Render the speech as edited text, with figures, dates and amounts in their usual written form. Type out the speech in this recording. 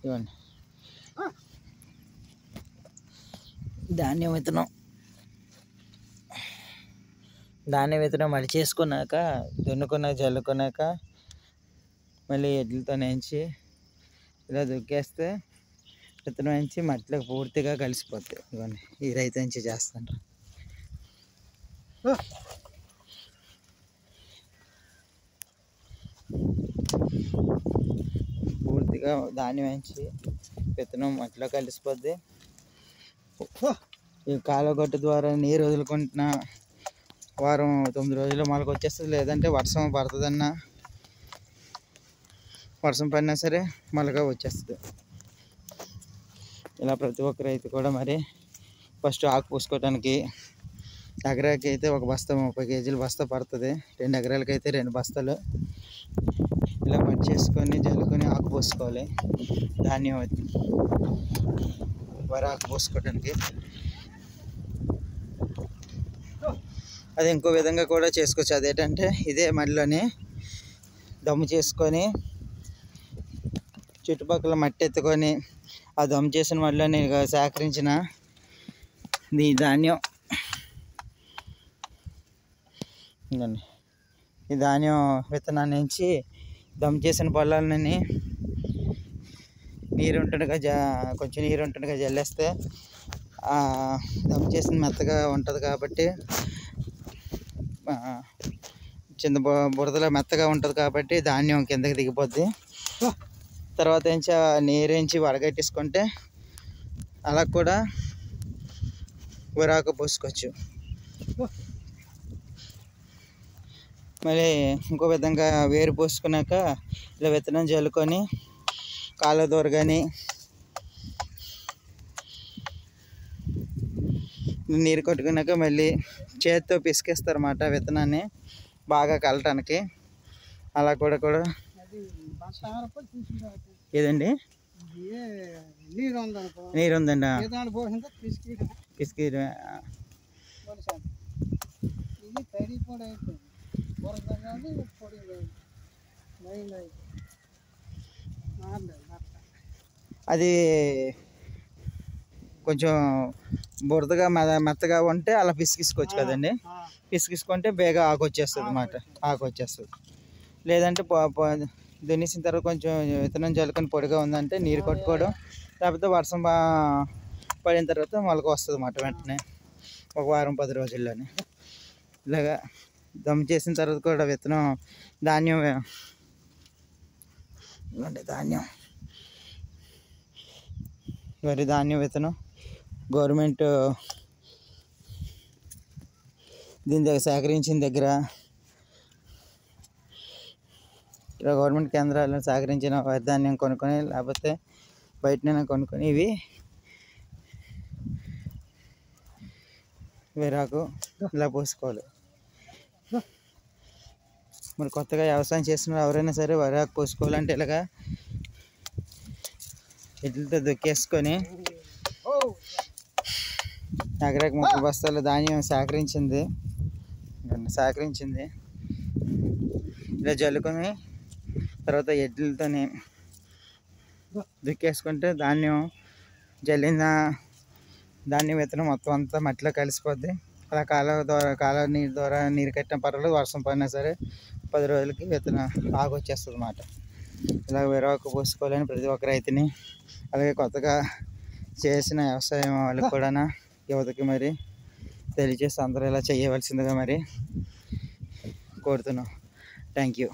ఇవ్వండి ధాన్యం విత్తనం. ధాన్యం విత్తనం మళ్ళీ చేసుకున్నాక దున్నుకున్నాక జల్లుకున్నాక మళ్ళీ ఎడ్లతో నేంచి ఇలా దుక్కేస్తే విత్తనం నుంచి మట్టిలోకి పూర్తిగా కలిసిపోతాయి. ఇవన్నీ ఈ రైతు నుంచి చేస్తుంటారు. పూర్తిగా ధాన్యం వేయించి విత్తనం మట్టిలో కలిసిపోద్ది. ఈ కాలువగట్టు ద్వారా నీరు వదులుకుంటున్న వారం 9 రోజుల్లో మొలక వచ్చేస్తుంది. లేదంటే వర్షం పడుతుందన్నా వర్షం పడినా సరే మొలక వచ్చేస్తుంది. ఇలా ప్రతి ఒక్క రైతు కూడా మరి ఫస్ట్ ఆకు పూసుకోవడానికి ఎకరాకి అయితే ఒక బస్తా 30 కేజీల బస్తా పడుతుంది. 2 ఎకరాలకి అయితే 2 బస్తాలు ఇలా మట్టి చేసుకొని జల్లుకొని ఆకు పోసుకోవాలి. ధాన్యం వరి ఆకు పోసుకోవడానికి. అది ఇంకో విధంగా కూడా చేసుకోవచ్చు. అదేంటంటే ఇదే మడిలోని దమ్ము చేసుకొని చుట్టుపక్కల మట్టి ఎత్తుకొని ఆ దమ్ము చేసిన మడిలోని సేకరించిన ఈ ధాన్యం ఈ ధాన్యం విత్తనాన్ని నుంచి దమ్ చేసిన పొలాలని నీరు ఉంటుండగా కొంచెం నీరు ఉంటుండగా జల్లేస్తే దమ్ చేసిన మెత్తగా ఉంటుంది కాబట్టి చిన్న బురదలో మెత్తగా ఉంటుంది కాబట్టి ధాన్యం కిందకి దిగిపోద్ది. తర్వాత నుంచి నీరేంచి వడగట్టేసుకుంటే అలా కూడా వరాకు పోసుకోవచ్చు. మళ్ళీ ఇంకో విధంగా వేరు పోసుకున్నాక ఇలా విత్తనం జల్లుకొని కాళ్ళ దూర కానీ నీరు కొట్టుకున్నాక మళ్ళీ చేతితో పిసికేస్తారు అన్నమాట విత్తనాన్ని బాగా కలటానికి. అలా కూడా ఏదండి నీరు ఉందండి పిసికి అది కొంచెం బురదగా మెత్తగా ఉంటే అలా పిసికిసుకోవచ్చు కదండి. పిసికిసుకుంటే బేగా ఆకు వచ్చేస్తుంది అన్నమాట. ఆకు వచ్చేస్తుంది. లేదంటే దున్నేసిన తర్వాత కొంచెం విత్తనం జల్లుకొని పొడిగా ఉందంటే నీరు కొట్టుకోవడం, లేకపోతే వర్షం పడిన తర్వాత మొలక వస్తుంది అన్నమాట వెంటనే ఒక వారం 10 రోజుల్లోనే. ఇలాగా దమ్ చేసిన తర్వాత కూడా విత్తనం ధాన్యం వరి ధాన్యం విత్తనం గవర్నమెంట్ దీని దగ్గర సేకరించిన దగ్గర ఇలా గవర్నమెంట్ కేంద్రాలను సేకరించిన వరి ధాన్యం కొనుక్కొని లేకపోతే బయటనైనా కొనుక్కొని ఇవి వేరాకు ఇలా పోసుకోవాలి. మరి కొత్తగా వ్యవసాయం చేస్తున్న ఎవరైనా సరే వరాకు పోసుకోవాలంటే ఇలాగా ఎడ్లతో దుక్కేసుకొని ఎకరాకి 30 బస్తాల ధాన్యం సేకరించింది ఇలా జల్లుకొని తర్వాత ఎడ్లతోని దుక్కేసుకుంటే ధాన్యం జల్లిన ధాన్యం విత్తనం మొత్తం అంతా మట్టిలో కలిసిపోద్ది. అలా కాలువ నీరు ద్వారా నీరు కట్టిన పర్వాలేదు, వర్షం పడినా సరే 10 రోజులకి విత్తనం ఆకు వచ్చేస్తుంది అన్నమాట. ఇలా వేరాకు పోసుకోవాలని ప్రతి ఒక్క రైతుని, అలాగే కొత్తగా చేసిన వ్యవసాయం వాళ్ళకి కూడా యువతకి మరి తెలియజేసి అందరూ ఇలా చేయవలసిందిగా మరి కోరుతున్నాం. Thank you.